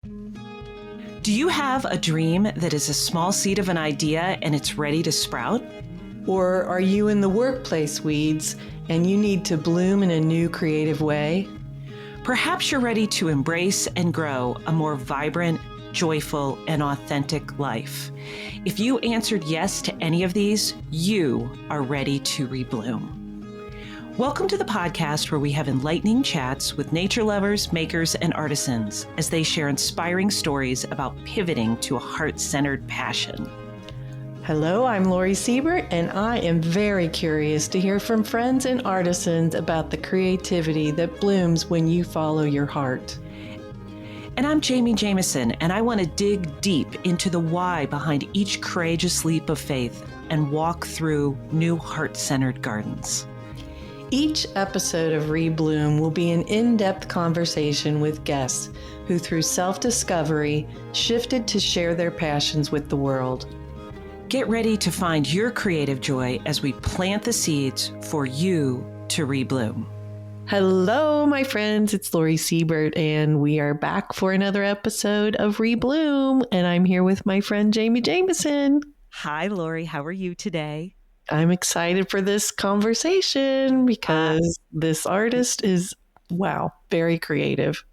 Do you have a dream that is a small seed of an idea and it's ready to sprout? Or are you in the workplace weeds and you need to bloom in a new creative way? Perhaps you're ready to embrace and grow a more vibrant, joyful, and authentic life. If you answered yes to any of these, you are ready to rebloom. Welcome to the podcast where we have enlightening chats with nature lovers, makers, and artisans as they share inspiring stories about pivoting to a heart-centered passion. Hello, I'm Lori Siebert, and I am very curious to hear from friends and artisans about the creativity that blooms when you follow your heart. And I'm Jamie Jameson, and I want to dig deep into the why behind each courageous leap of faith and walk through new heart-centered gardens. Each episode of Rebloom will be an in-depth conversation with guests who, through self-discovery, shifted to share their passions with the world. Get ready to find your creative joy as we plant the seeds for you to rebloom. Hello, my friends. It's Lori Siebert, and we are back for another episode of Rebloom, and I'm here with my friend Jamie Jameson. Hi, Lori. How are you today? I'm excited for this conversation because this artist is, wow, very creative.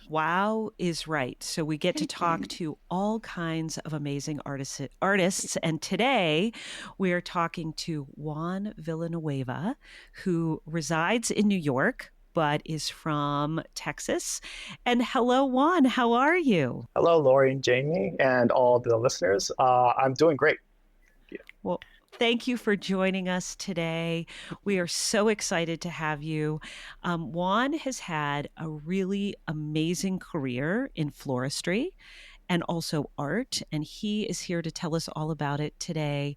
Wow is right. So we get to talk to all kinds of amazing artists. And today we are talking to Juan Villanueva, who resides in New York, but is from Texas. And hello, Juan. How are you? Hello, Lori and Jamie and all the listeners. I'm doing great. Well, thank you for joining us today. We are so excited to have you. Juan has had a really amazing career in floristry and also art, and he is here to tell us all about it today.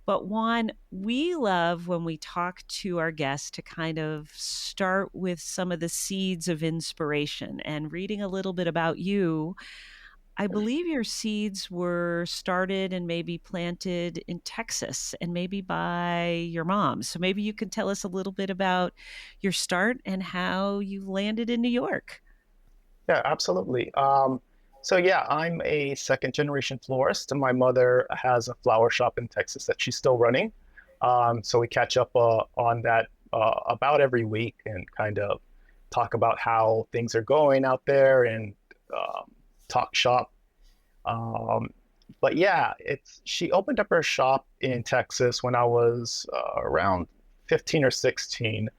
But Juan, we love when we talk to our guests to kind of start with some of the seeds of inspiration and reading a little bit about you. I believe your seeds were started and maybe planted in Texas and maybe by your mom. So maybe you can tell us a little bit about your start and how you landed in New York. Yeah, absolutely. I'm a second generation florist, and my mother has a flower shop in Texas that she's still running. So we catch up on that about every week and kind of talk about how things are going out there and talk shop. But yeah, she opened up her shop in Texas when I was around 15 or 16.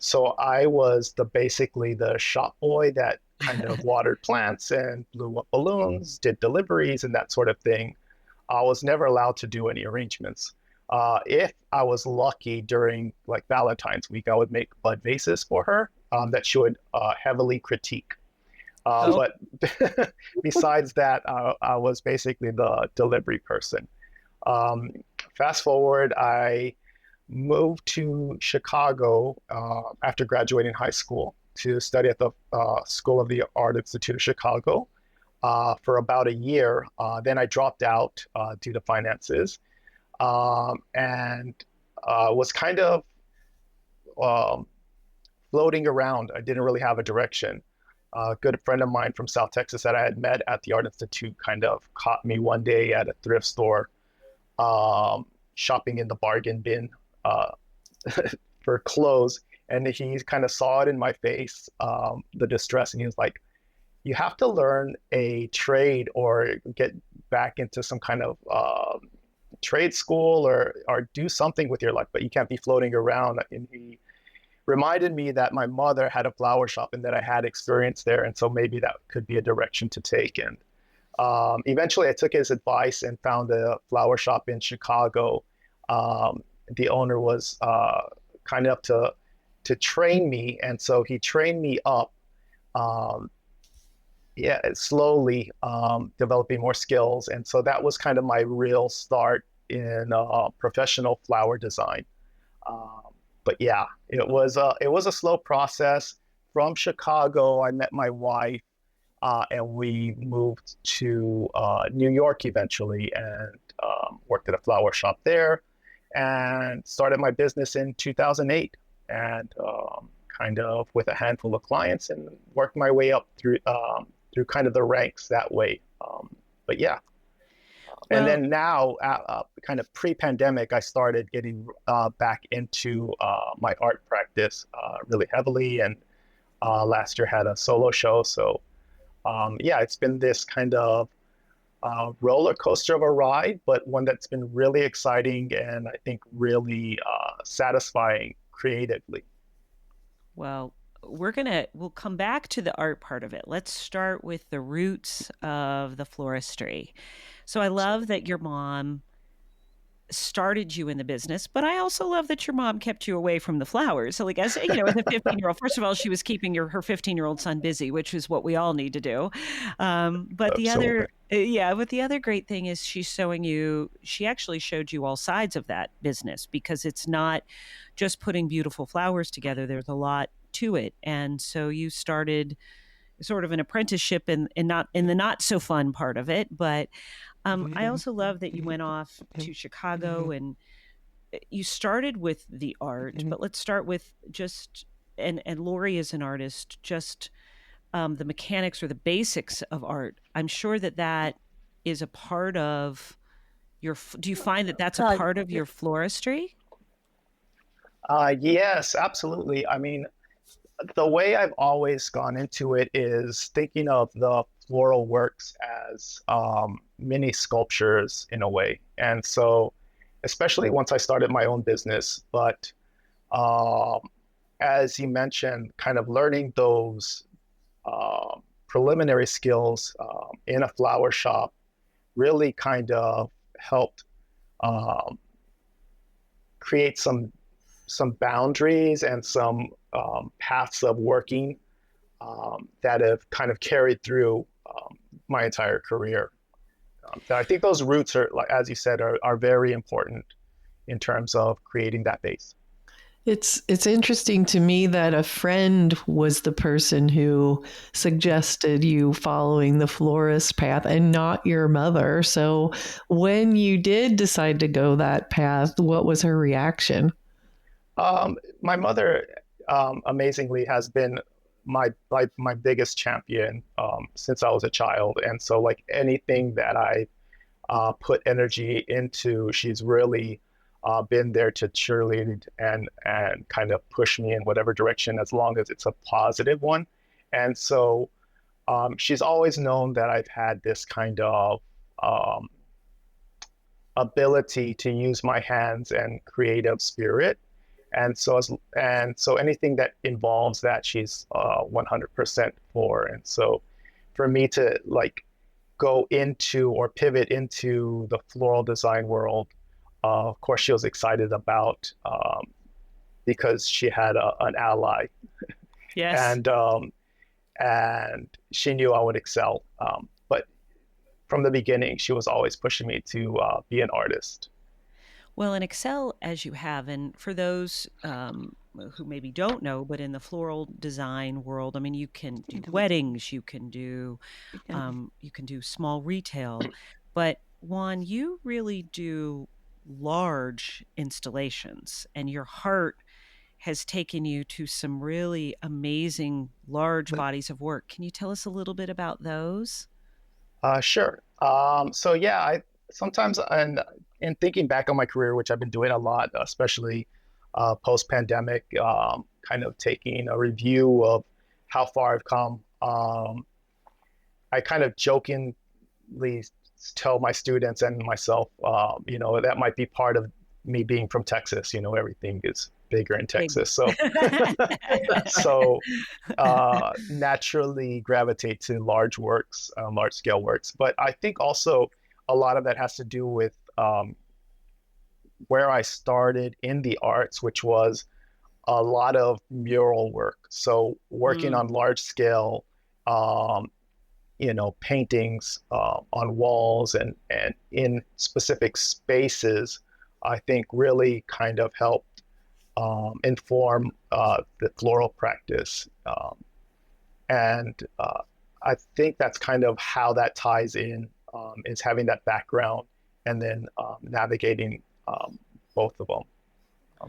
So I was basically the shop boy that kind of watered plants and blew up balloons, did deliveries and that sort of thing. I was never allowed to do any arrangements. If I was lucky during like Valentine's week, I would make bud vases for her that she would heavily critique. But besides that, I was basically the delivery person. Fast forward, I moved to Chicago after graduating high school to study at the School of the Art Institute of Chicago for about a year. Then I dropped out due to finances and was kind of floating around. I didn't really have a direction. A good friend of mine from South Texas that I had met at the Art Institute kind of caught me one day at a thrift store shopping in the bargain bin for clothes. And he kind of saw it in my face, the distress. And he was like, you have to learn a trade or get back into some kind of trade school or do something with your life, but you can't be floating around. And he reminded me that my mother had a flower shop and that I had experience there. And so maybe that could be a direction to take. And eventually I took his advice and found a flower shop in Chicago. The owner was kind enough to train me. And so he trained me up, slowly developing more skills. And so that was kind of my real start in professional flower design. But yeah, it was a slow process. From Chicago, I met my wife, and we moved to New York eventually, and worked at a flower shop there, and started my business in 2008, and kind of with a handful of clients, and worked my way up through kind of the ranks that way. But yeah. And Well, then now, kind of pre-pandemic, I started getting back into my art practice really heavily, and last year had a solo show. So yeah, it's been this kind of roller coaster of a ride, but one that's been really exciting and I think really satisfying creatively. well, we'll come back to the art part of it. Let's start with the roots of the floristry. So I love that your mom started you in the business, but I also love that your mom kept you away from the flowers. So, like, as you know, as a 15-year-old, first of all, she was keeping her 15-year-old son busy, which is what we all need to do. But the Absolutely. other, yeah, but the other great thing is she actually showed you all sides of that business, because it's not just putting beautiful flowers together. There's a lot to it. And so you started sort of an apprenticeship in not in the not so fun part of it, but I also love that you went off to Chicago and you started with the art, but let's start with just and Lori is an artist, just the mechanics or the basics of art. I'm sure that that is a part of do you find that that's a part of your floristry? Yes, absolutely. I mean, the way I've always gone into it is thinking of the floral works as mini sculptures in a way. And so, especially once I started my own business, but um, as you mentioned, kind of learning those preliminary skills in a flower shop really kind of helped um, create some boundaries and some paths of working that have kind of carried through my entire career. I think those roots are, like as you said, are very important in terms of creating that base. It's interesting to me that a friend was the person who suggested you following the florist path and not your mother. So when you did decide to go that path, what was her reaction? My mother, amazingly, has been my biggest champion since I was a child, and so like anything that I put energy into, she's really been there to cheerlead and kind of push me in whatever direction, as long as it's a positive one. And so she's always known that I've had this kind of um, ability to use my hands and creative spirit. And so anything that involves that, she's 100% for. And so for me to like go into or pivot into the floral design world, of course, she was excited about because she had an ally, Yes. and and she knew I would excel. But from the beginning, she was always pushing me to be an artist. Well, and excel as you have, and for those who maybe don't know, but in the floral design world, I mean, you can do weddings, you can do small retail, but Juan, you really do large installations, and your heart has taken you to some really amazing large bodies of work. Can you tell us a little bit about those? Sure. So yeah, I sometimes in thinking back on my career, which I've been doing a lot, especially post-pandemic, kind of taking a review of how far I've come. I kind of jokingly tell my students and myself, that might be part of me being from Texas. Everything is bigger in Big. Texas, so so naturally gravitate to large works, large scale works. But I think also a lot of that has to do with where I started in the arts, which was a lot of mural work. So working Mm. on large scale, um, paintings on walls and in specific spaces, I think really kind of helped inform the floral practice. And I think that's kind of how that ties in, is having that background and then navigating both of them.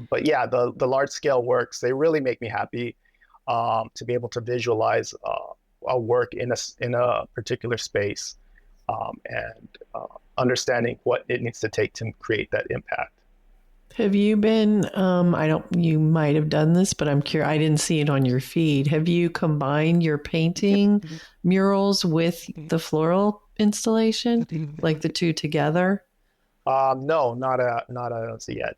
But yeah, the large scale works, they really make me happy to be able to visualize work in a particular space, and understanding what it needs to take to create that impact. Have you been, I don't, you might have done this, but I'm curious, I didn't see it on your feed. Have you combined your painting murals with the floral installation, like the two together? No, not as yet.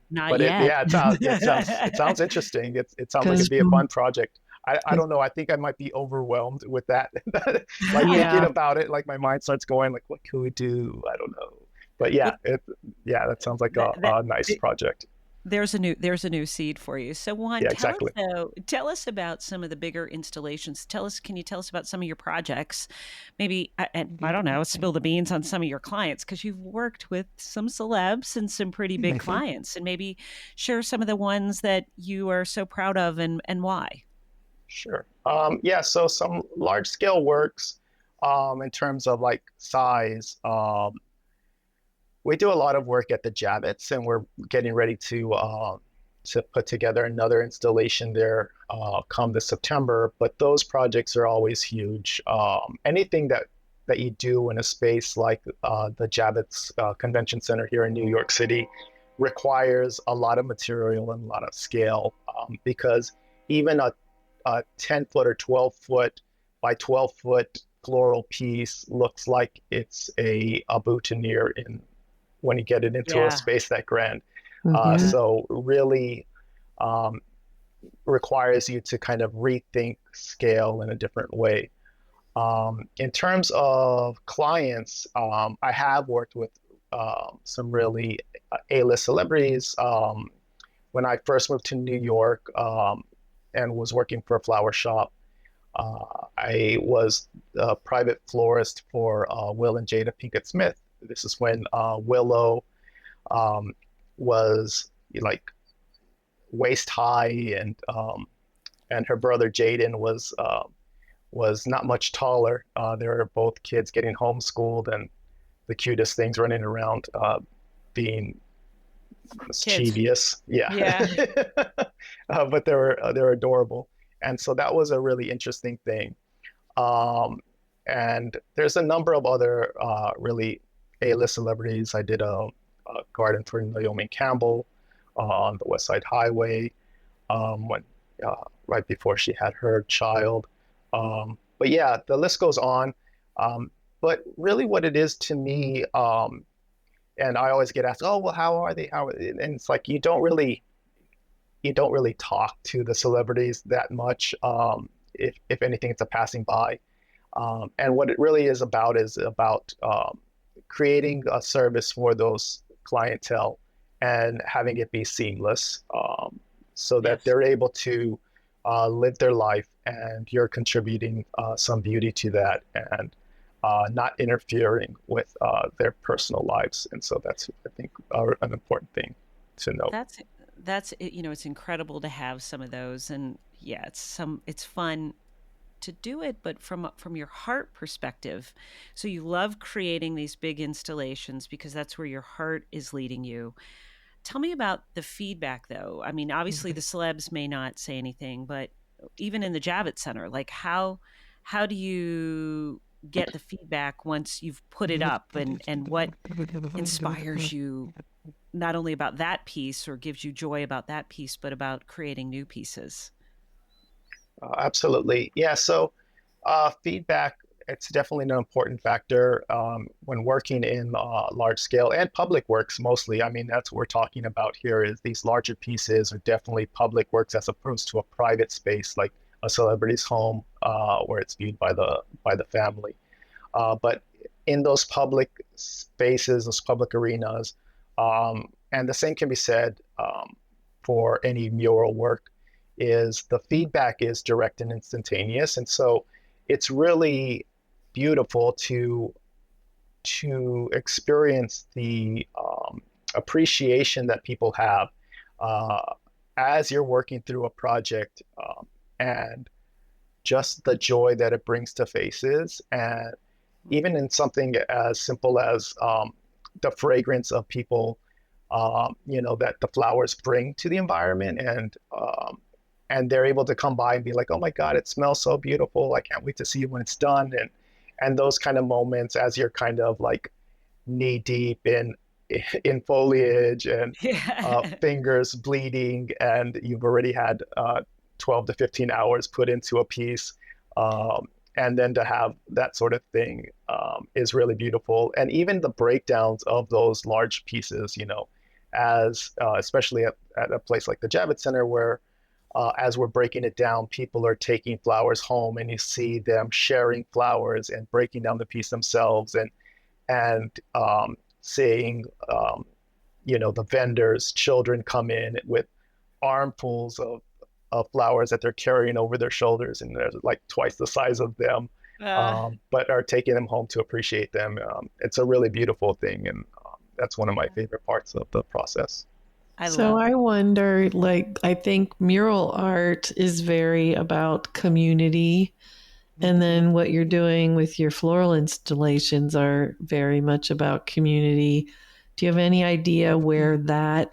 Not But yet. it sounds interesting. It sounds like Because, it'd be a fun project. I don't know. I think I might be overwhelmed with that. Like thinking yeah, about it, like my mind starts going, like, what can we do? I don't know. But yeah, Well, that sounds like that, that, a nice project. there's a new seed for you. So Juan, Yeah, exactly. tell us about some of the bigger installations. Can you tell us about some of your projects? Maybe, and I don't know, spill the beans on some of your clients because you've worked with some celebs and some pretty big clients, and maybe share some of the ones that you are so proud of and why. Sure. Yeah, so some large scale works, in terms of like size. We do a lot of work at the Javits, and we're getting ready to put together another installation there come this September. But those projects are always huge. Anything that you do in a space like the Javits Convention Center here in New York City requires a lot of material and a lot of scale, because even a 10-foot or 12-foot by 12-foot floral piece looks like it's a boutonniere in when you get it into a Yeah. space that grand. hmm So really um, requires you to kind of rethink scale in a different way. In terms of clients, I have worked with some really A-list celebrities. When I first moved to New York, and was working for a flower shop, I was a private florist for Will and Jada Pinkett Smith. This is when Willow was like waist high, and her brother Jaden was not much taller. They were both kids getting homeschooled and the cutest things running around, being Kids. mischievous. Yeah, Yeah. but they were adorable, and so that was a really interesting thing. Um, and there's a number of other really A-list celebrities. I did a garden for Naomi Campbell on the West Side Highway, when right before she had her child. But yeah, the list goes on. But really, what it is to me, and I always get asked, "Oh, well, how are they? How?" And it's like you don't really talk to the celebrities that much. If anything, it's a passing by. And what it really is about creating a service for those clientele and having it be seamless, so that Yes. they're able to live their life, and you're contributing some beauty to that, and not interfering with their personal lives. And so that's, I think, an important thing to note. That's it's incredible to have some of those, and yeah, it's fun to do it, but from your heart perspective. So you love creating these big installations because that's where your heart is leading you. Tell me about the feedback though. I mean, obviously the celebs may not say anything, but even in the Javits Center, like how do you get the feedback once you've put it up, and what inspires you not only about that piece or gives you joy about that piece, but about creating new pieces? Absolutely. Yeah. So feedback, it's definitely an important factor when working in large scale and public works mostly. I mean, that's what we're talking about here is these larger pieces are definitely public works as opposed to a private space like a celebrity's home, where it's viewed by the family. But in those public spaces, those public arenas, and the same can be said for any mural work, is the feedback is direct and instantaneous. And so it's really beautiful to experience the appreciation that people have uh, as you're working through a project, and just the joy that it brings to faces. And even in something as simple as the fragrance of people, that the flowers bring to the environment, and they're able to come by and be like, oh my God, it smells so beautiful. I can't wait to see it when it's done. And those kind of moments as you're kind of like knee deep in foliage and Yeah. fingers bleeding, and you've already had 12 to 15 hours put into a piece. And then to have that sort of thing is really beautiful. And even the breakdowns of those large pieces, as especially at a place like the Javits Center, where as we're breaking it down, people are taking flowers home, and you see them sharing flowers and breaking down the piece themselves, and seeing the vendors' children come in with armfuls of flowers that they're carrying over their shoulders, and they're like twice the size of them, Uh, but are taking them home to appreciate them. It's a really beautiful thing, and that's one of my favorite parts of the process. I So love I wonder, like, I think mural art is very about community. And Mhm. then what you're doing with your floral installations are very much about community. Do you have any idea where that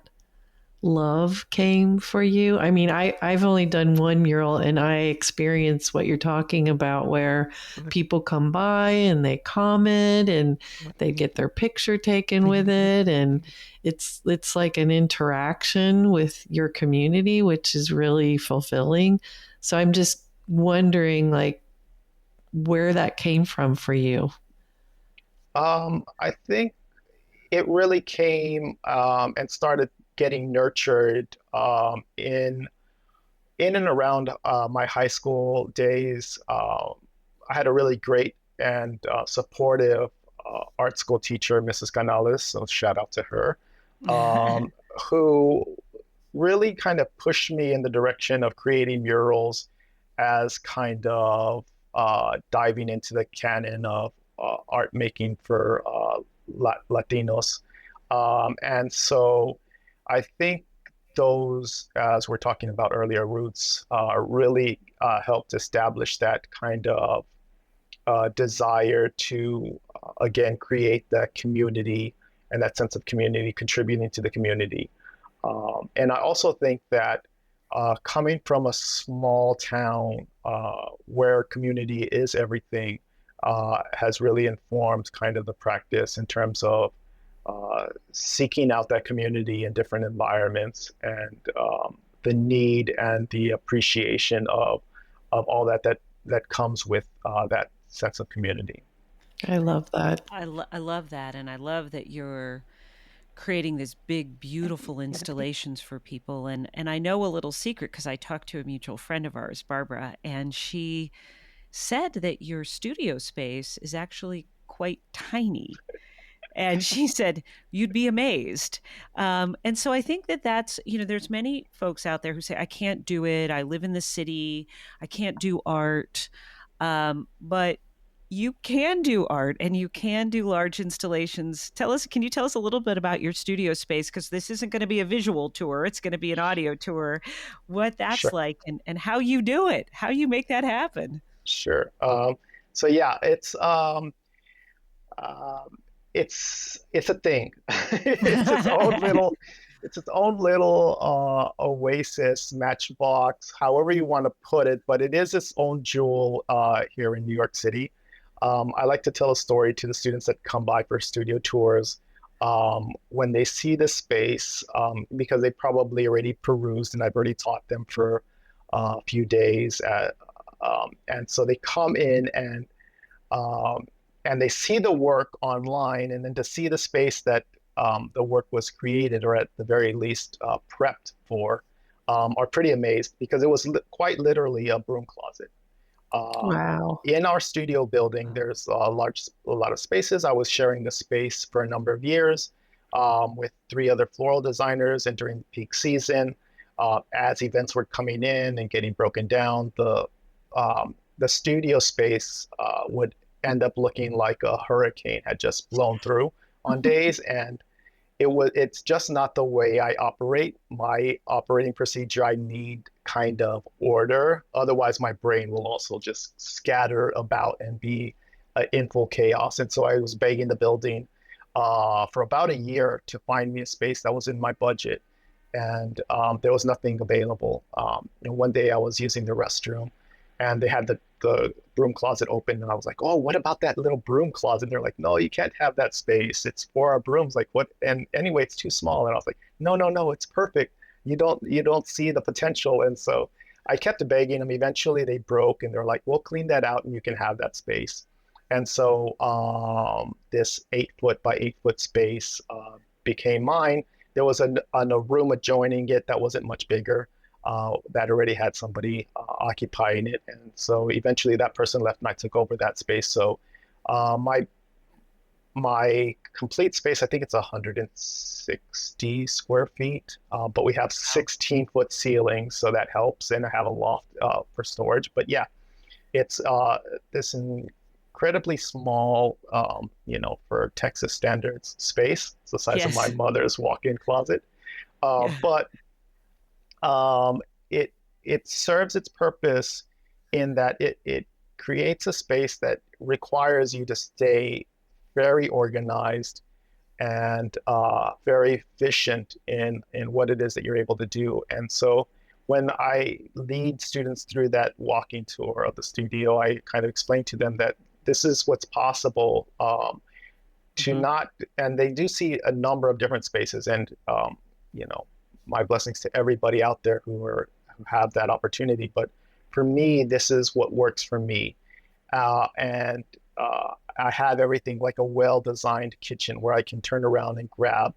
love came for you? I mean, I've only done one mural and I experience what you're talking about, where people come by and they comment and they get their picture taken with it. And it's like an interaction with your community, which is really fulfilling. So I'm just wondering, like, where that came from for you. I think it really came and started getting nurtured in and around my high school days. I had a really great and supportive art school teacher, Mrs. Canales, so shout out to her, um, who really kind of pushed me in the direction of creating murals as kind of diving into the canon of art making for Latinos. And so I think those, as we're talking about earlier, roots really helped establish that kind of desire to, again, create that community and that sense of community, contributing to the community. And I also think that coming from a small town where community is everything has really informed kind of the practice in terms of seeking out that community in different environments, and the need and the appreciation of all that comes with that sense of community. I love that. I love that, and I love that you're creating this big, beautiful installations for people. And I know a little secret because I talked to a mutual friend of ours, Barbara, and she said that your studio space is actually quite tiny. And she said you'd be amazed. And so I think that there's many folks out there who say I can't do it, I live in the city, I can't do art. But you can do art and you can do large installations. Can you tell us a little bit about your studio space? Because this isn't going to be a visual tour, it's going to be an audio tour, what that's Sure, like, and how you do it, how you make that happen. sure. So yeah, um, it's a thing. It's its own little oasis, matchbox, however you want to put it, but it is its own jewel here in New York City. I like to tell a story to the students that come by for studio tours. When they see the space, because they probably already perused and I've already taught them for a few days, and so they come in um, and they see the work online, and then to see the space that the work was created, or at the very least prepped for, are pretty amazed, because it was quite literally a broom closet. Wow. In our studio building, there's a lot of spaces. I was sharing the space for a number of years with three other floral designers, and during the peak season, as events were coming in and getting broken down, the studio space would end up looking like a hurricane had just blown through on days. And it's just not the way I operate. My operating procedure, I need kind of order. Otherwise, my brain will also just scatter about and be in full chaos. And so I was begging the building for about a year to find me a space that was in my budget. and there was nothing available. One day I was using the restroom, and they had the broom closet open, and I was like, "Oh, what about that little broom closet?" And they're like, "No, you can't have that space. It's for our brooms." Like, what? And anyway, it's too small. And I was like, "No, no, no, it's perfect. You don't see the potential." And so I kept begging them. Eventually, they broke, and they're like, "We'll clean that out, and you can have that space." And so this 8 foot by 8 foot space became mine. There was a room adjoining it that wasn't much bigger, that already had somebody occupying it. And so eventually that person left and I took over that space. So my complete space, I think it's 160 square feet, but we have 16-foot ceilings, so that helps. And I have a loft for storage. But yeah, it's this incredibly small, for Texas standards space. It's the size of my Yes. mother's walk-in closet. Yeah. But it serves its purpose in that it creates a space that requires you to stay very organized and very efficient in what it is that you're able to do. And so when I lead students through that walking tour of the studio, I kind of explain to them that this is what's possible, to Hmm. not, and they do see a number of different spaces. And, you know, my blessings to everybody out there who have that opportunity. But for me, this is what works for me. And I have everything like a well-designed kitchen where I can turn around and grab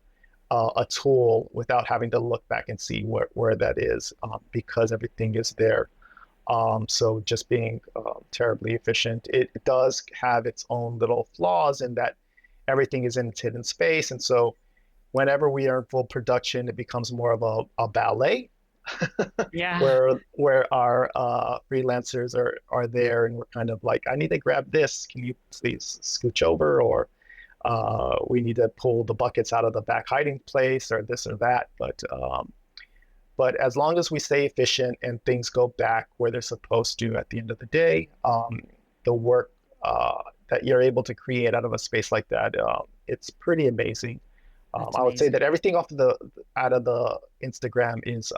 a tool without having to look back and see where that is, because everything is there. So just being terribly efficient. It does have its own little flaws in that everything is in its hidden space. And so whenever we are in full production, it becomes more of a ballet Yeah. where our freelancers are there, and we're kind of like, I need to grab this. Can you please scooch over? Or we need to pull the buckets out of the back hiding place, or this or that. But as long as we stay efficient and things go back where they're supposed to at the end of the day, the work that you're able to create out of a space like that, it's pretty amazing. That's I would say amazing. that everything out of the Instagram is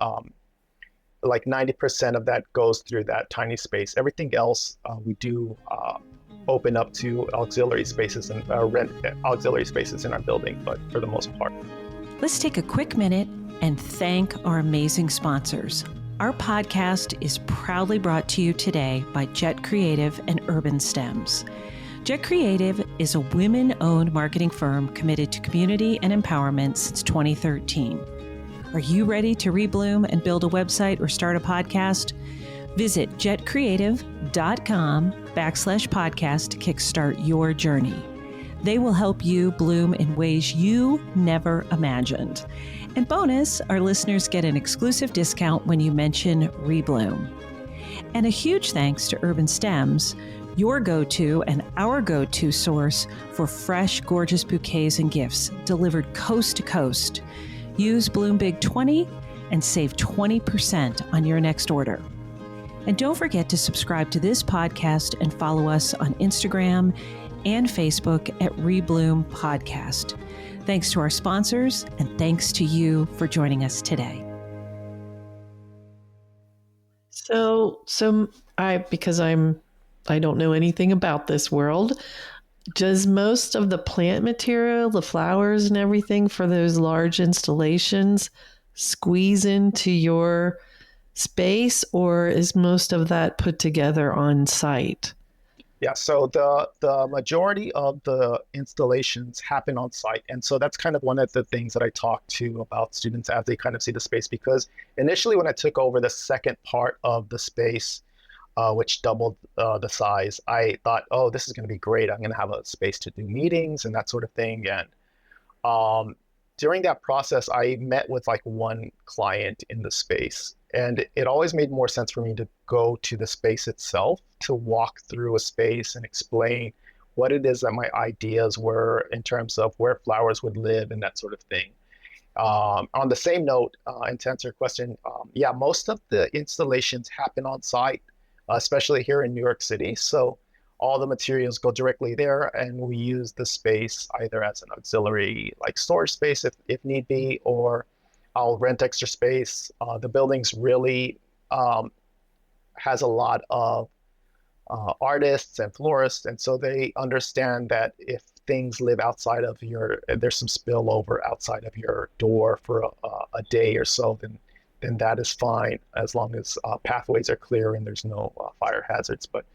like 90% of that goes through that tiny space. Everything else we do open up to auxiliary spaces and rent auxiliary spaces in our building, but for the most part. Let's take a quick minute and thank our amazing sponsors. Our podcast is proudly brought to you today by Jet Creative and Urban Stems. Jet Creative is a women-owned marketing firm committed to community and empowerment since 2013. Are you ready to rebloom and build a website or start a podcast? Visit jetcreative.com/podcast to kickstart your journey. They will help you bloom in ways you never imagined. And bonus, our listeners get an exclusive discount when you mention Rebloom. And a huge thanks to Urban Stems, your go-to and our go-to source for fresh, gorgeous bouquets and gifts delivered coast to coast. Use Bloom Big 20 and save 20% on your next order. And don't forget to subscribe to this podcast and follow us on Instagram and Facebook at Rebloom Podcast. Thanks to our sponsors, and thanks to you for joining us today. So because I don't know anything about this world, does most of the plant material, the flowers and everything for those large installations squeeze into your space, or is most of that put together on site? Yeah, so the majority of the installations happen on site. And so that's kind of one of the things that I talk to about students as they kind of see the space, because initially when I took over the second part of the space, which doubled the size, I thought, oh, this is going to be great. I'm going to have a space to do meetings and that sort of thing. And during that process, I met with like one client in the space, and it always made more sense for me to go to the space itself, to walk through a space and explain what it is that my ideas were in terms of where flowers would live and that sort of thing. On the same note, and to answer your question, yeah, most of the installations happen on site, especially here in New York City. So all the materials go directly there, and we use the space either as an auxiliary like storage space if need be, or I'll rent extra space. The building's really has a lot of artists and florists, and so they understand that if things live outside of there's some spillover outside of your door for a day or so, then that is fine as long as pathways are clear and there's no fire hazards. But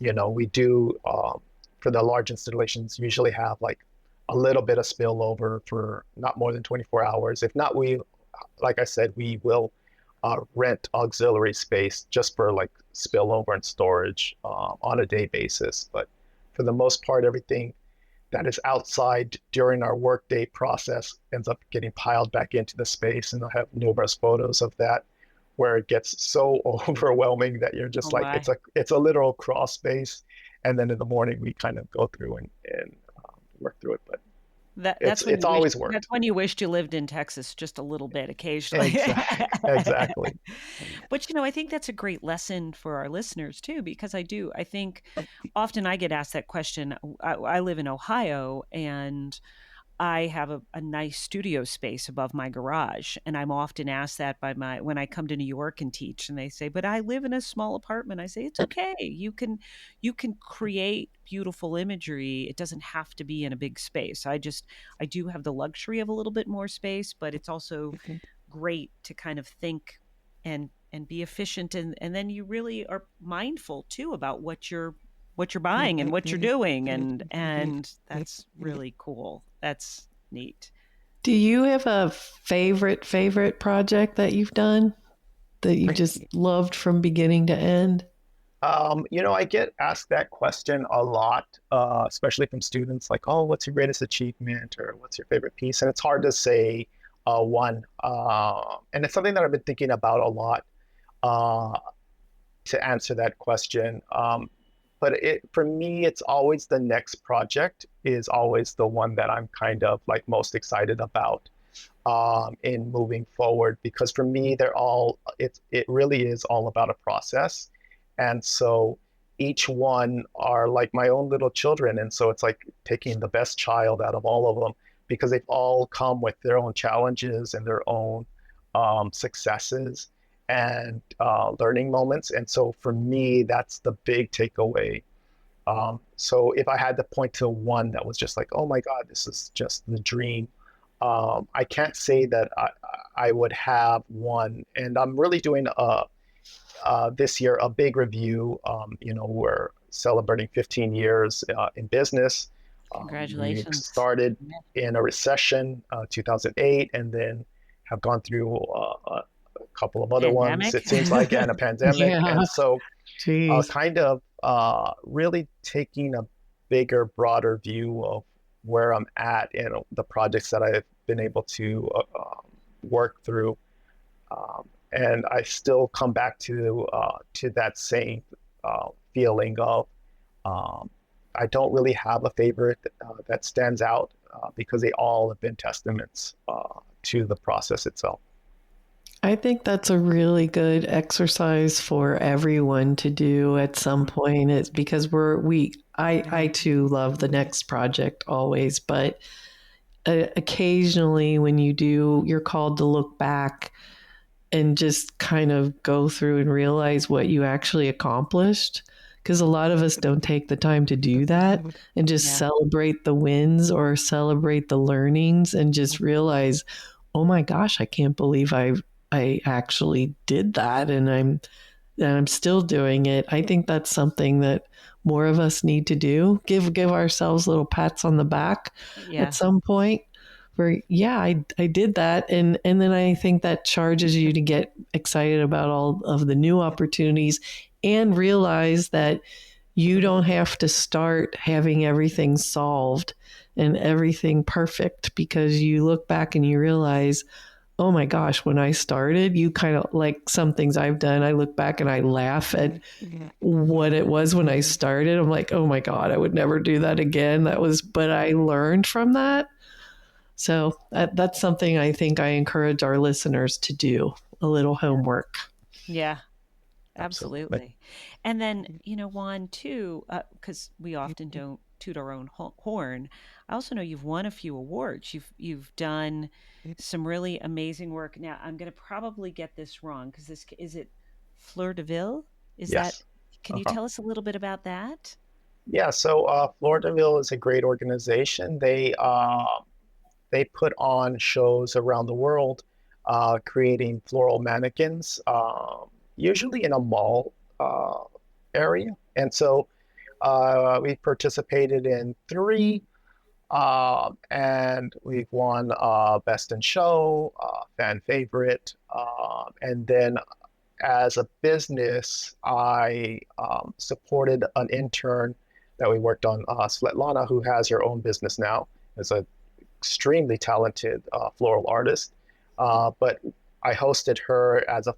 we do for the large installations usually have like a little bit of spillover for not more than 24 hours. If not, like I said, we will rent auxiliary space just for like spillover and storage on a day basis. But for the most part, everything that is outside during our workday process ends up getting piled back into the space. And I have numerous photos of that where it gets so overwhelming that you're just Oh like, my. it's a literal crawl space. And then in the morning, we kind of go through and work through it. But That's when it's you wish always that's worked. when you wished you lived in Texas just a little bit occasionally. Exactly. But I think that's a great lesson for our listeners too, because I think often I get asked that question. I live in Ohio and I have a nice studio space above my garage. And I'm often asked that when I come to New York and teach, and they say, but I live in a small apartment. I say, it's okay. You can create beautiful imagery. It doesn't have to be in a big space. I do have the luxury of a little bit more space, but it's also great to kind of think and be efficient. And then you really are mindful too about what you're buying and what you're doing, and that's really cool. That's neat. Do you have a favorite project that you've done that you just loved from beginning to end? I get asked that question a lot, especially from students, like, "Oh, what's your greatest achievement?" or "What's your favorite piece?" And it's hard to say one. And it's something that I've been thinking about a lot uh, to answer that question. But for me, it's always the next project is always the one that I'm kind of like most excited about in moving forward, because for me, it really is all about a process. And so each one are like my own little children. And so it's like taking the best child out of all of them, because they've all come with their own challenges and their own successes and learning moments. And so for me, that's the big takeaway. So if I had to point to one that was just like, oh my God, this is just the dream, I can't say that I would have one. And I'm really doing this year a big review. We're celebrating 15 years in business. We Congratulations. started in a recession, 2008, and then have gone through a couple of other ones, Pandemic. it seems like, and a pandemic. Yeah, And so geez. kind of really taking a bigger, broader view of where I'm at and the projects that I've been able to work through. And I still come back to that same feeling of I don't really have a favorite that stands out because they all have been testaments to the process itself. I think that's a really good exercise for everyone to do at some point. It's because I too love the next project always, but occasionally when you're called to look back and just kind of go through and realize what you actually accomplished. Because a lot of us don't take the time to do that and just Yeah. celebrate the wins or celebrate the learnings and just realize, oh my gosh, I can't believe I actually did that and I'm still doing it. I think that's something that more of us need to do. Give ourselves little pats on the back at Yeah. some point where yeah, I did that, and then I think that charges you to get excited about all of the new opportunities and realize that you don't have to start having everything solved and everything perfect, because you look back and you realize, oh my gosh, when I started, you kind of like some things I've done, I look back and I laugh at what it was when I started. I'm like, oh my God, I would never do that again. But I learned from that. So that's something I think I encourage our listeners to do, a little homework. Yeah. Absolutely. Absolutely. And then, Juan, too, because we often don't toot our own horn, I also know you've won a few awards. You've done some really amazing work. Now, I'm going to probably get this wrong because this is it Fleur de Ville? Is that Yes. Can you Uh-huh. tell us a little bit about that? Yeah, so Floridaville is a great organization. They put on shows around the world, creating floral mannequins, usually in a mall area. And so we participated in three, and we've won Best in Show, Fan Favorite, and then as a business, I supported an intern that we worked on, Svetlana, who has her own business now, is an extremely talented floral artist. But I hosted her as a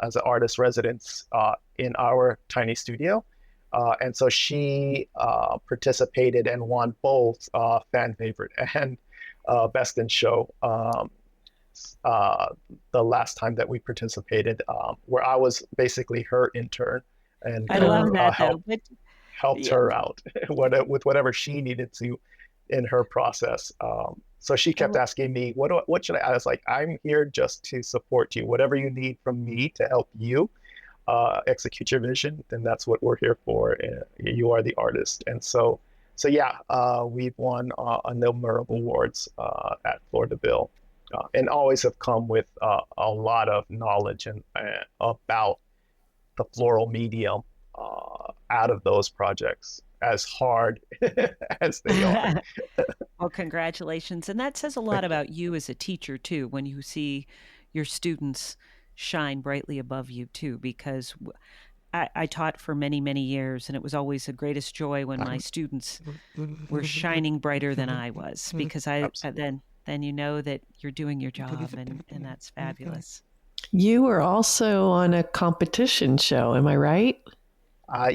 as an artist residence in our tiny studio. And so she participated and won both fan favorite and best in show. Uh, the last time that we participated, where I was basically her intern and I kind love of Oh, that though. But helped yeah, her out with whatever she needed to in her process. So she I, kept asking me, what should I was like, I'm here just to support you. Whatever you need from me to help you execute your vision, then that's what we're here for. You are the artist. And so yeah, we've won innumerable awards at Florida Bill, and always have come with a lot of knowledge and about the floral medium out of those projects, as hard as they are. well, congratulations. And that says a lot Thank you. about you as a teacher, too, when you see your students shine brightly above you, too, because I taught for many, many years, and it was always the greatest joy when my students were shining brighter than I was, because Absolutely. then you know that you're doing your job, and that's fabulous. you were also on a competition show, am I right?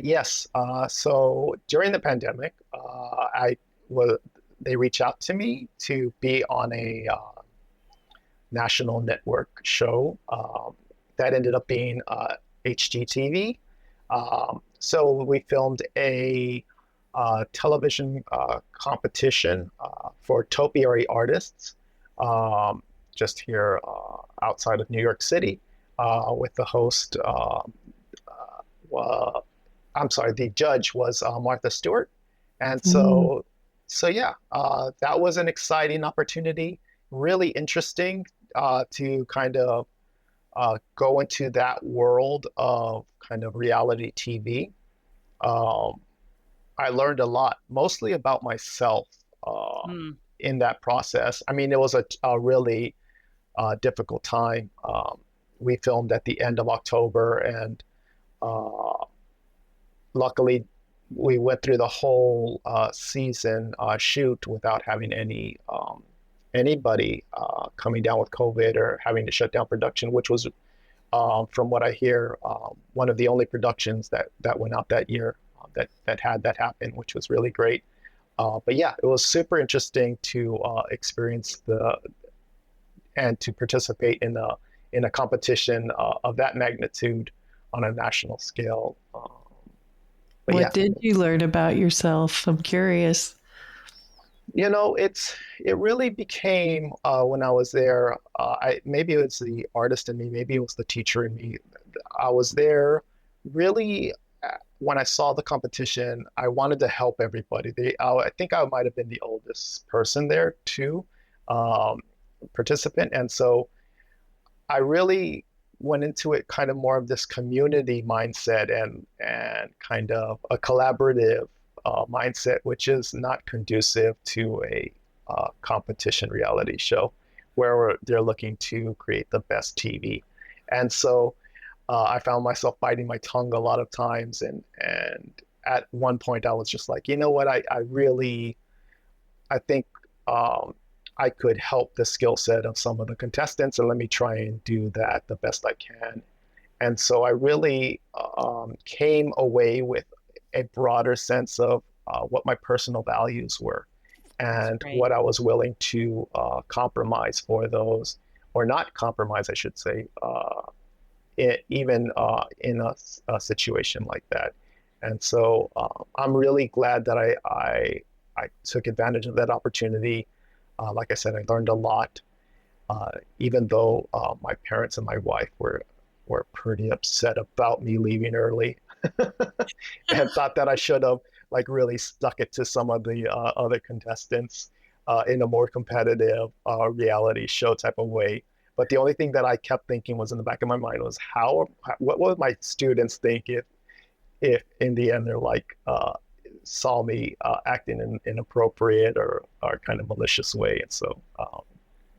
Yes. So during the pandemic, I was they reached out to me to be on a national network show that ended up being HGTV. So we filmed a television competition for topiary artists, just here outside of New York City, with the host. I'm sorry, the judge was Martha Stewart, and Mm. so yeah, that was an exciting opportunity, really interesting to kind of go into that world of kind of reality TV. Um, I learned a lot, mostly about myself Mm, in that process. I mean, it was a really difficult time. We filmed at the end of October, and uh, luckily, we went through the whole season shoot without having anybody coming down with COVID or having to shut down production, which was, from what I hear, one of the only productions that went out that year that had that happen, which was really great. But yeah, it was super interesting to experience the and to participate in a competition of that magnitude on a national scale. But What yeah, did you learn about yourself? I'm curious. it really became when I was there. Maybe it was the artist in me, maybe it was the teacher in me. I was there really when I saw the competition. I wanted to help everybody. I think I might have been the oldest person there too, um, participant, and so I really went into it kind of more of this community mindset and kind of a collaborative mindset, which is not conducive to a competition reality show where they're looking to create the best TV. And so I found myself biting my tongue a lot of times, and at one point I was just like, you know what, I really I think I could help the skill set of some of the contestants, and let me try and do that the best I can. And so I really came away with a broader sense of what my personal values were that's and great. what I was willing to compromise for those, or not compromise, I should say, even in a situation like that. And so I'm really glad that I took advantage of that opportunity. Like I said, I learned a lot, even though my parents and my wife were pretty upset about me leaving early and thought that I should have like really stuck it to some of the other contestants in a more competitive reality show type of way. But the only thing that I kept thinking was in the back of my mind was what would my students think if in the end they're like saw me acting in inappropriate or kind of malicious way. And so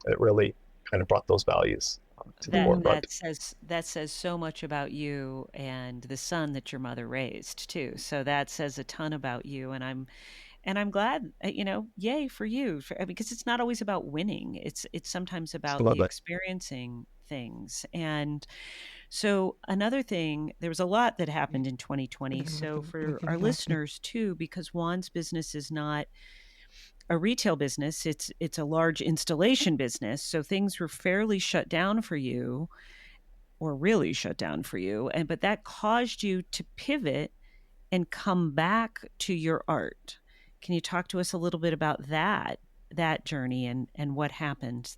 it really kind of brought those values to the That Mm. forefront. that says so much about you and the son that your mother raised too. So that says a ton about you, and I'm glad, yay for you because it's not always about winning. It's sometimes I about love the that. experiencing things. And so another thing, there was a lot that happened in 2020. So for our listeners too, because Juan's business is not a retail business, it's a large installation business. So things were fairly shut down for you, or really shut down for you, and but that caused you to pivot and come back to your art. Can you talk to us a little bit about that journey and what happened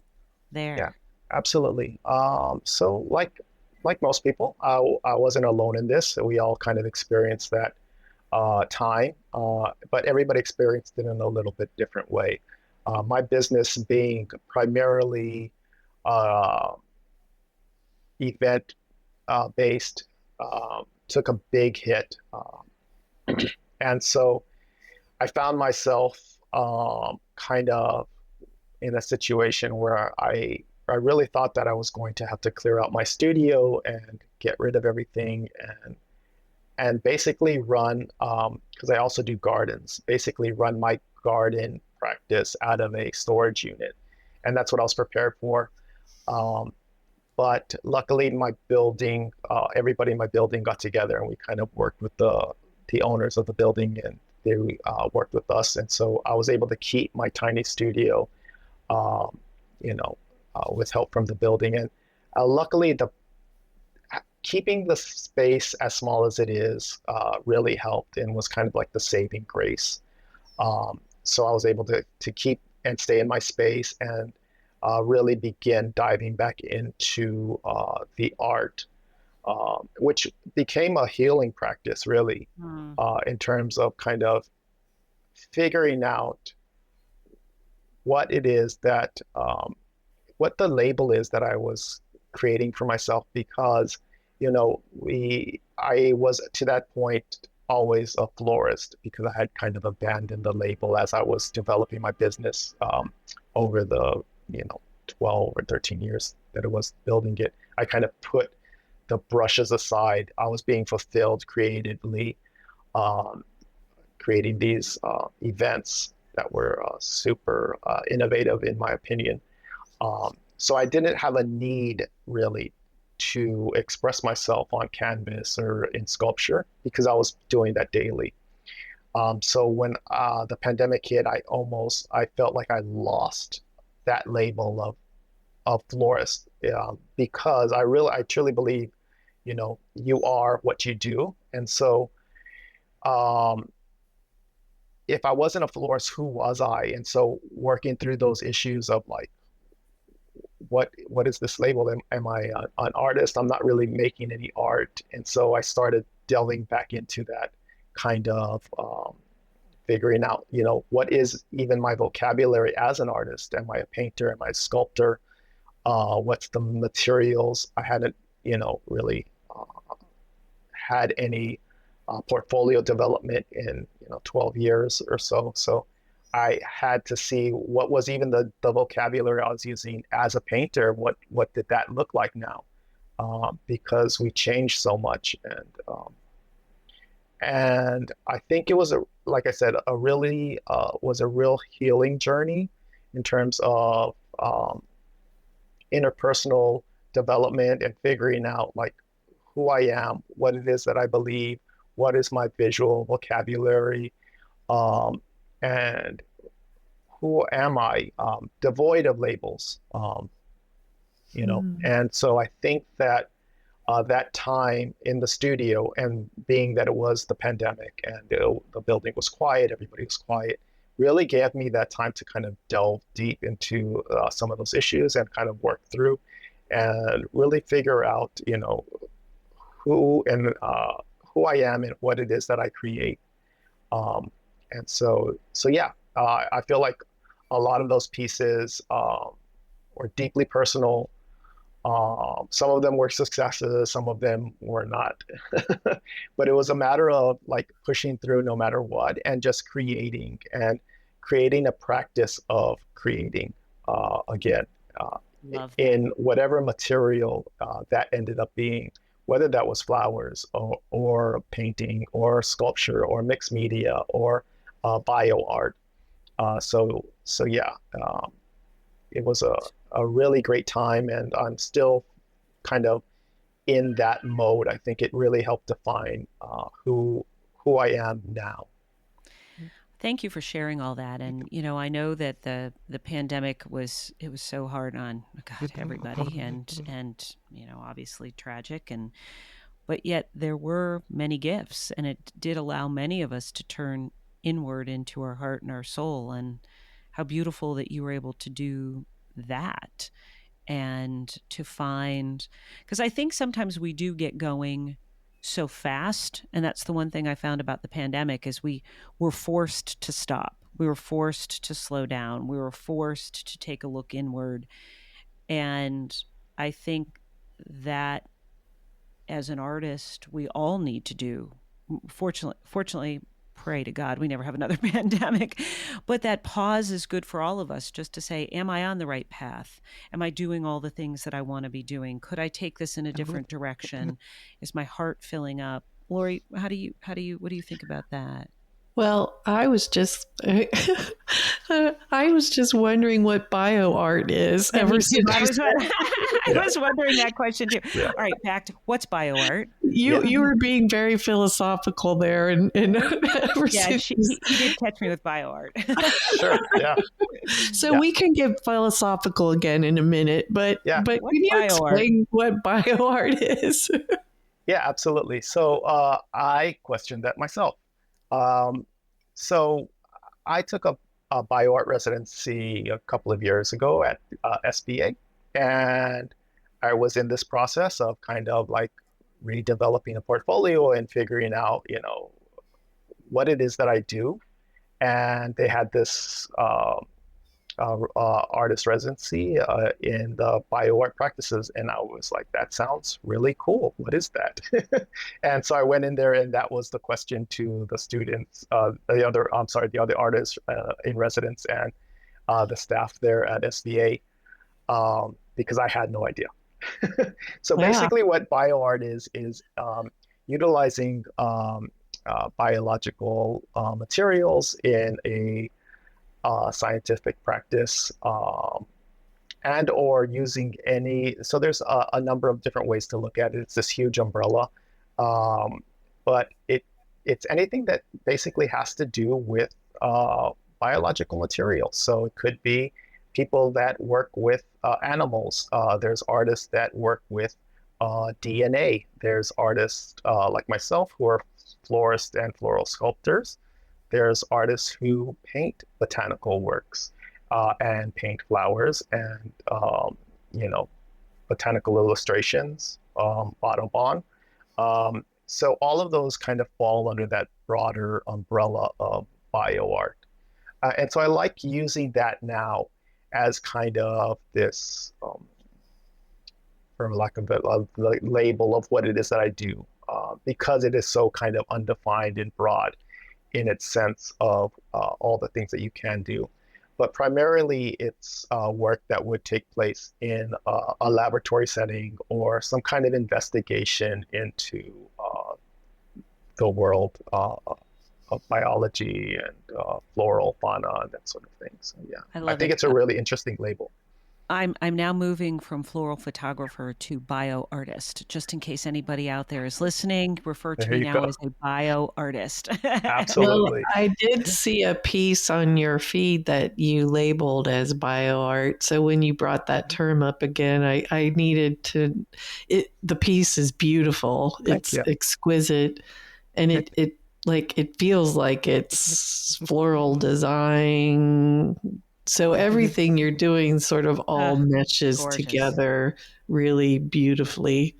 Yeah, there? absolutely. So like most people, I wasn't alone in this. We all kind of experienced that time, but everybody experienced it in a little bit different way. My business being primarily uh, event based took a big hit, and so I found myself kind of in a situation where I really thought that I was going to have to clear out my studio and get rid of everything and basically run because I also do gardens. Basically, run my garden practice out of a storage unit, and that's what I was prepared for. Um, but luckily, my building, everybody in my building got together, and we kind of worked with the owners of the building, and they worked with us, and so I was able to keep my tiny studio um, with help from the building. And luckily, the keeping the space as small as it is really helped and was kind of like the saving grace. So I was able to keep and stay in my space and really begin diving back into the art, which became a healing practice, really, Hmm. in terms of kind of figuring out what it is that what the label is that I was creating for myself because I was to that point always a florist because I had kind of abandoned the label as I was developing my business over the 12 or 13 years that it was building it. I kind of put the brushes aside. I was being fulfilled creatively, um, creating these events that were super innovative in my opinion. So I didn't have a need really to express myself on canvas or in sculpture because I was doing that daily. So when the pandemic hit, I felt like I lost that label of florist because I truly believe, you are what you do. And so um, if I wasn't a florist, who was I? And so working through those issues of like, what is this label? Am I an artist? I'm not really making any art, and so I started delving back into that kind of figuring out, what is even my vocabulary as an artist? Am I a painter? Am I a sculptor? What's the materials? I hadn't, really had any portfolio development in 12 years or so. So I had to see what was even the vocabulary I was using as a painter. What did that look like now? Because we changed so much, and I think it was like I said, a really was a real healing journey in terms of interpersonal development and figuring out like who I am, what it is that I believe, what is my visual vocabulary, um, and who am I, devoid of labels. Mm. And so I think that that time in the studio, and being that it was the pandemic and the building was quiet, everybody was quiet, really gave me that time to kind of delve deep into some of those issues and kind of work through and really figure out, who and who I am and what it is that I create. Um, and so yeah, I feel like a lot of those pieces were deeply personal. Some of them were successes, some of them were not. But it was a matter of like pushing through no matter what and just creating and creating a practice of creating again Love that. in whatever material that ended up being, whether that was flowers or painting or sculpture or mixed media or bio art. So yeah, it was a really great time, and I'm still kind of in that mode. I think it really helped define who I am now. Thank you for sharing all that. And I know that the pandemic was so hard on, oh God, everybody, and obviously tragic, and but yet there were many gifts, and it did allow many of us to turn inward into our heart and our soul. And how beautiful that you were able to do that, and to find, because I think sometimes we do get going so fast, and that's the one thing I found about the pandemic is we were forced to stop, we were forced to slow down, we were forced to take a look inward. And I think that as an artist we all need to do. Fortunately, pray to God we never have another pandemic. But that pause is good for all of us, just to say, am I on the right path? Am I doing all the things that I want to be doing? Could I take this in a different direction? Is my heart filling up? Lori, what do you think about that? Well, I was just wondering what bio art is Yeah, me ever too. since you said I Yeah, was wondering that question too. yeah, All right, back to what's bio art? yeah, you were being very philosophical there, and ever Yeah, since he did catch me with bio art. sure, yeah, so yeah, we can get philosophical again in a minute, but yeah, can What's you bio art? explain what bio art is? yeah, absolutely. So I questioned that myself. Um, so I took a bio art residency a couple of years ago at SBA, and I was in this process of kind of like redeveloping a portfolio and figuring out, what it is that I do. And they had this artist residency in the bio art practices, and I was like, that sounds really cool. What is that? And so I went in there, and that was the question to the students, the other artists in residence and the staff there at SVA, because I had no idea. So Yeah. basically, what bio art is utilizing biological materials in a scientific practice, and or using any. So there's a number of different ways to look at it. It's this huge umbrella, um, but it's anything that basically has to do with biological materials. So it could be people that work with animals. There's artists that work with DNA. There's artists like myself who are florists and floral sculptors. There's artists who paint botanical works and paint flowers and you know botanical illustrations, Audubon. So all of those kind of fall under that broader umbrella of bio art. And so I like using that now as kind of this, for lack of a label of what it is that I do, because it is so kind of undefined and broad in its sense of all the things that you can do. But primarily, it's work that would take place in a laboratory setting or some kind of investigation into the world of biology and floral fauna and that sort of thing. So yeah, I I love think it. it's a really interesting label. I'm now moving from floral photographer to bio artist. Just in case anybody out there is listening, refer to There me you now go. as a bio artist. Well, Absolutely. I did see a piece on your feed that you labeled as bioart. So when you brought that term up again, I needed to. The piece is beautiful. Thank It's you. exquisite, and it feels like it's floral design. So everything you're doing sort of all meshes Gorgeous. together really beautifully,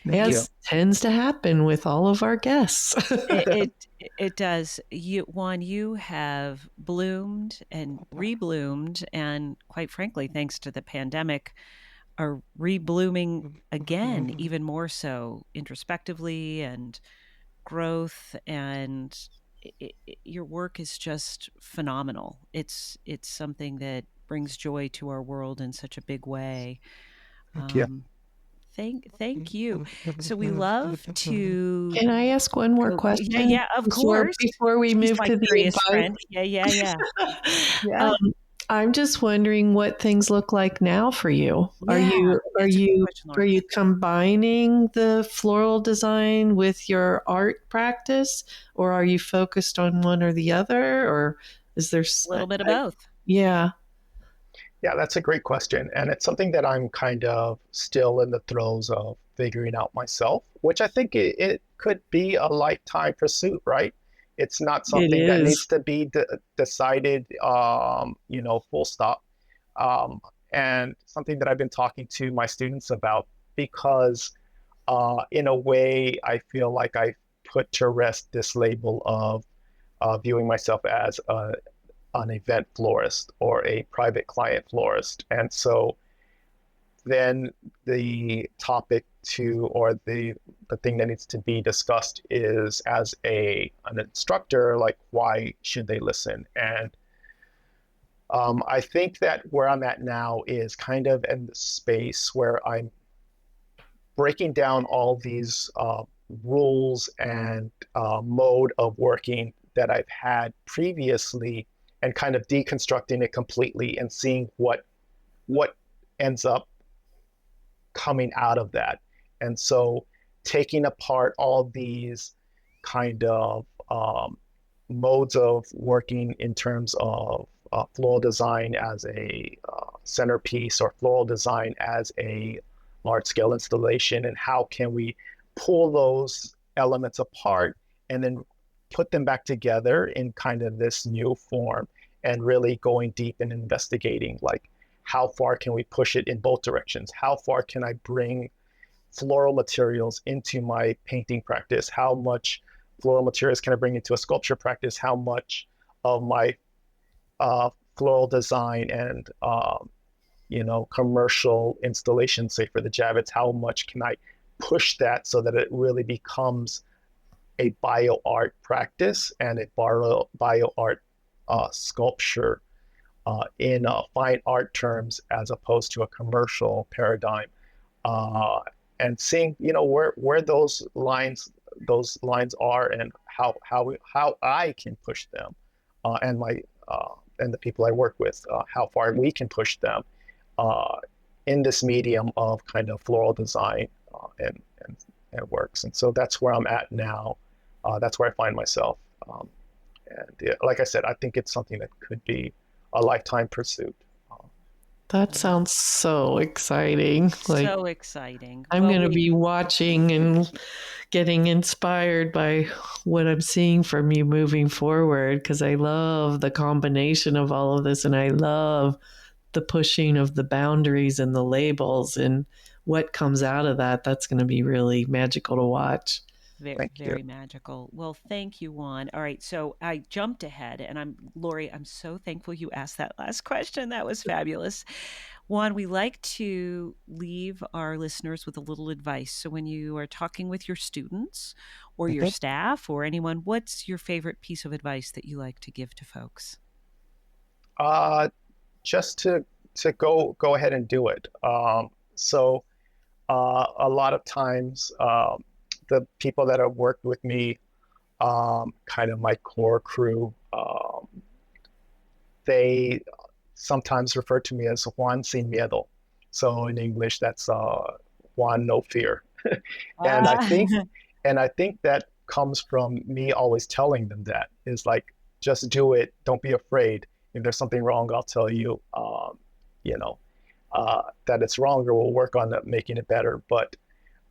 Thank You you. as tends to happen with all of our guests. it does. Juan, you have bloomed and rebloomed, and quite frankly, thanks to the pandemic, are reblooming again, even more so introspectively and growth. And your work is just phenomenal. It's something that brings joy to our world in such a big way. Thank you. Um, thank you. So we love to Can I ask one more yeah, question yeah, of before course. before we She's move my to the curious friend. Yeah, yeah, yeah. advice? Yeah. I'm just wondering what things look like now for you. Are Yeah, you are it's a good you question, are Laura. you combining the floral design with your art practice, or are you focused on one or the other, or is there? A little bit of both. Yeah, Yeah, that's a great question. And it's something that I'm kind of still in the throes of figuring out myself, which I think it could be a lifetime pursuit, right? It's not it something that is. needs to be decided, full stop. Um, and something that I've been talking to my students about because, in a way, I feel like I put to rest this label of viewing myself as an event florist or a private client florist. And so then the topic to or the thing that needs to be discussed is as an instructor, like why should they listen? And I think that where I'm at now is kind of in the space where I'm breaking down all these rules and mode of working that I've had previously and kind of deconstructing it completely and seeing what ends up coming out of that. And so taking apart all these kind of modes of working in terms of floral design as a centerpiece or floral design as a large scale installation, and how can we pull those elements apart and then put them back together in kind of this new form, and really going deep and investigating like how far can we push it in both directions, how far can I bring floral materials into my painting practice, how much floral materials can I bring into a sculpture practice, how much of my floral design and commercial installation, say for the Javits, how much can I push that so that it really becomes a bio art practice and a bio art sculpture in fine art terms as opposed to a commercial paradigm, uh, and seeing where those lines are and how I can push them, and my and the people I work with, how far we can push them uh, in this medium of kind of floral design and works. And so that's where I'm at now. That's where I find myself. And yeah, like I said, I think it's something that could be a lifetime pursuit. That sounds so exciting. Like So exciting. I'm Well, going to we be watching and getting inspired by what I'm seeing from you moving forward because I love the combination of all of this and I love the pushing of the boundaries and the labels and what comes out of that. That's going to be really magical to watch. very, Thank you. very magical. Well, thank you, Juan. All right, so I jumped ahead, and Lori. I'm so thankful you asked that last question. That was fabulous. Juan, we like to leave our listeners with a little advice. So when you are talking with your students or your Mhm. staff or anyone, what's your favorite piece of advice that you like to give to folks? Uh, just to go ahead and do it. So a lot of times, the people that have worked with me, kind of my core crew, they sometimes refer to me as Juan sin miedo. So in English, that's Juan no fear. And I Ah. think and I think that comes from me always telling them that is like, just do it. Don't be afraid. If there's something wrong, I'll tell you, you know, that it's wrong, or we'll work on making it better. But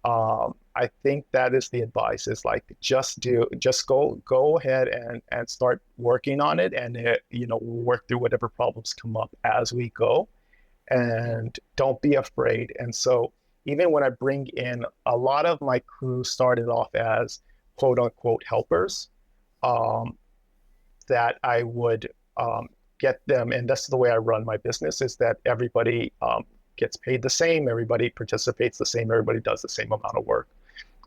I think that is the advice, is like, just go ahead and start working on it. And we'll work through whatever problems come up as we go, Yeah. and don't be afraid. And so even when I bring in, a lot of my crew started off as quote unquote helpers, um, that I would get them, and that's the way I run my business, is that everybody gets paid the same, everybody participates the same, everybody does the same amount of work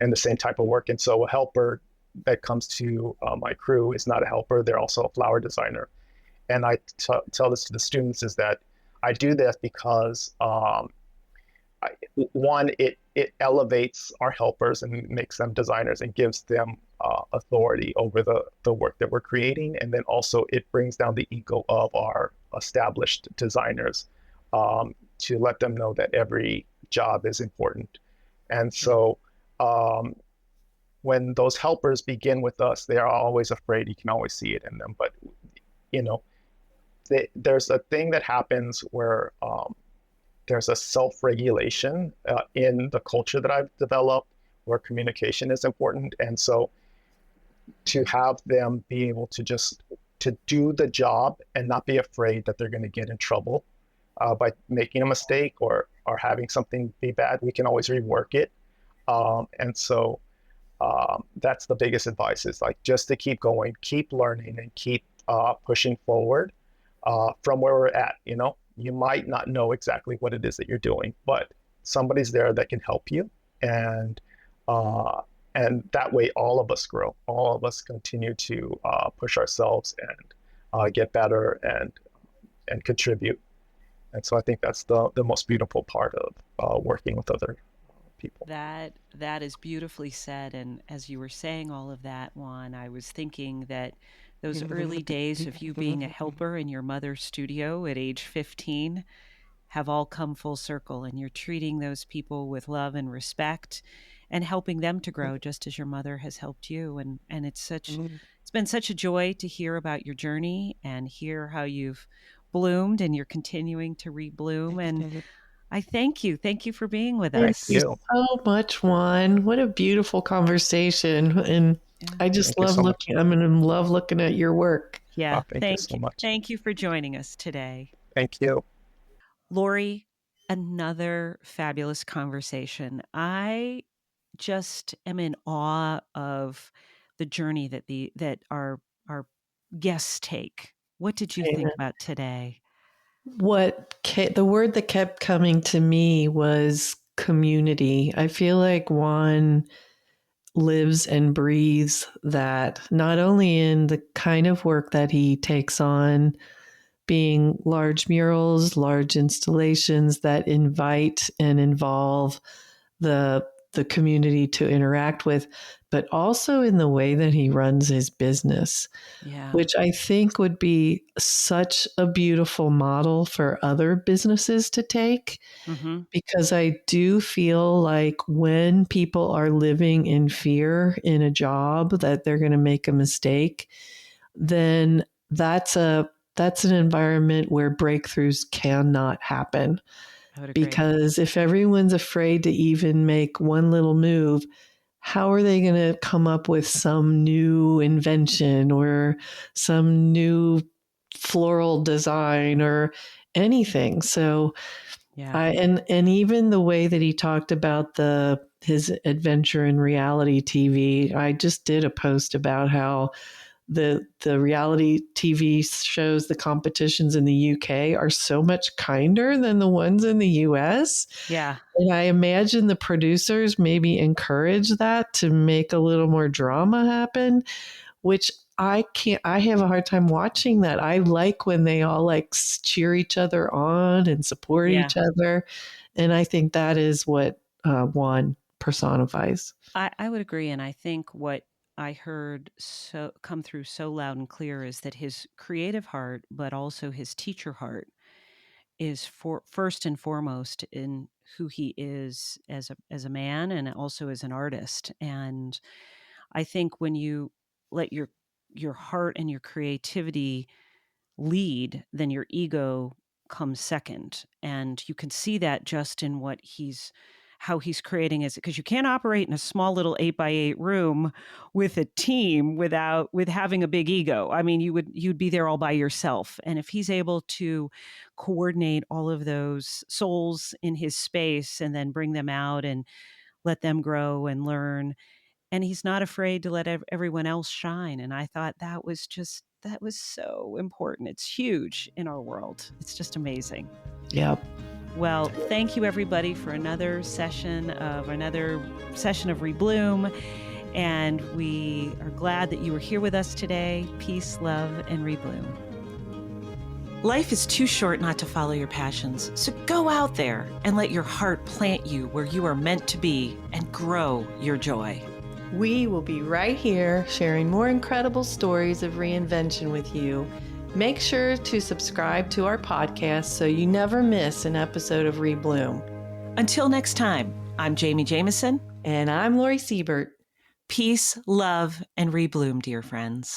and the same type of work. And so a helper that comes to my crew is not a helper, they're also a flower designer. And I tell this to the students, is that I do this because one, it elevates our helpers and makes them designers and gives them authority over the work that we're creating. And then also it brings down the ego of our established designers, to let them know that every job is important. And Yeah. so um, when those helpers begin with us, they are always afraid. You can always see it in them. But, you know, there's a thing that happens where there's a self-regulation in the culture that I've developed, where communication is important. And so to have them be able to just to do the job and not be afraid that they're going to get in trouble by making a mistake, or having something be bad, we can always rework it. And so that's the biggest advice, is like, just to keep going, keep learning, and keep pushing forward from where we're at. You might not know exactly what it is that you're doing, but somebody's there that can help you. And uh, and that way, all of us grow. All of us continue to push ourselves and get better and contribute. And so I think that's the most beautiful part of working with other people. That is beautifully said. And as you were saying all of that, Juan, I was thinking that those early days of you being a helper in your mother's studio at age 15 have all come full circle, and you're treating those people with love and respect and helping them to grow just as your mother has helped you. And it's been such a joy to hear about your journey and hear how you've bloomed and you're continuing to rebloom. And I thank you. Thank you for being with Thank Thank us. you you. so much, Juan. What a beautiful conversation. And Yeah. I just Thank you love so much. looking, I'm going to love looking at your work. Yeah. Thank you so much. Thank you for joining us today. Thank you. Lori, another fabulous conversation. I just am in awe of the journey that our guests take. What did you think about today? The word that kept coming to me was community. I feel like Juan lives and breathes that, not only in the kind of work that he takes on, being large murals, large installations that invite and involve the community to interact with, but also in the way that he runs his business, Yeah. which I think would be such a beautiful model for other businesses to take. Mm-hmm. Because I do feel like when people are living in fear in a job that they're going to make a mistake, then that's an environment where breakthroughs cannot happen. I would agree. Because if everyone's afraid to even make one little move, how are they going to come up with some new invention or some new floral design or anything? So Yeah. and even the way that he talked about the his adventure in reality TV, I just did a post about how the reality TV shows, the competitions in the UK are so much kinder than the ones in the US. Yeah. And I imagine the producers maybe encourage that to make a little more drama happen, which I have a hard time watching that. I like when they all like cheer each other on and support Yeah. each other. And I think that is what Juan personifies. I would agree. And I think what I heard come through so loud and clear is that his creative heart, but also his teacher heart is for first and foremost in who he is as a man and also as an artist. And I think when you let your heart and your creativity lead, then your ego comes second. And you can see that just in how he's creating it, because you can't operate in a small little 8x8 room with a team with having a big ego. I mean, you'd be there all by yourself. And if he's able to coordinate all of those souls in his space and then bring them out and let them grow and learn, and he's not afraid to let everyone else shine. And I thought that was so important. It's huge in our world. It's just amazing. Yep. Well, thank you everybody for another session of Rebloom. And we are glad that you were here with us today. Peace, love, and rebloom. Life is too short not to follow your passions. So go out there and let your heart plant you where you are meant to be and grow your joy. We will be right here sharing more incredible stories of reinvention with you. Make sure to subscribe to our podcast so you never miss an episode of Rebloom. Until next time, I'm Jamie Jameson. And I'm Lori Siebert. Peace, love, and rebloom, dear friends.